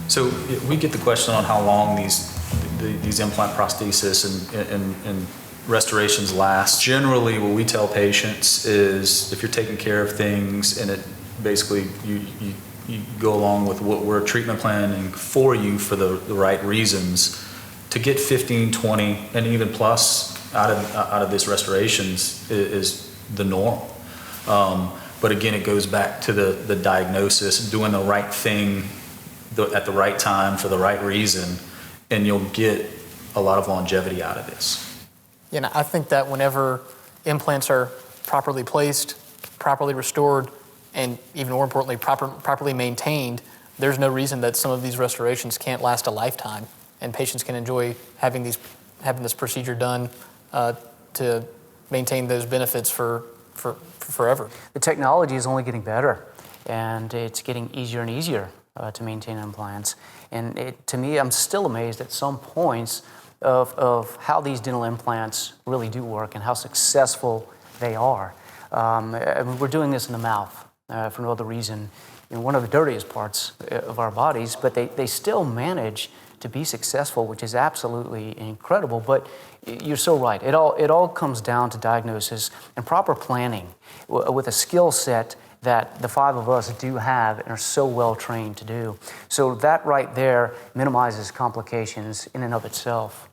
So we get the question on how long these implant prosthesis and restorations last. Generally, what we tell patients is if you're taking care of things and it basically you go along with what we're treatment planning for you for the right reasons, to get 15, 20, and even plus out of these restorations is the norm. But again, it goes back to the diagnosis, doing the right thing at the right time for the right reason, and you'll get a lot of longevity out of this. Yeah, I think that whenever implants are properly placed, properly restored, and even more importantly, properly maintained, there's no reason that some of these restorations can't last a lifetime, and patients can enjoy having this procedure done to maintain those benefits for forever. The technology is only getting better, and it's getting easier and easier to maintain implants. And to me, I'm still amazed at some points of how these dental implants really do work and how successful they are. We're doing this in the mouth for no other reason. One of the dirtiest parts of our bodies, but they still manage to be successful, which is absolutely incredible. But you're so right. It all comes down to diagnosis and proper planning with a skill set that the five of us do have and are so well trained to do. So that right there minimizes complications in and of itself.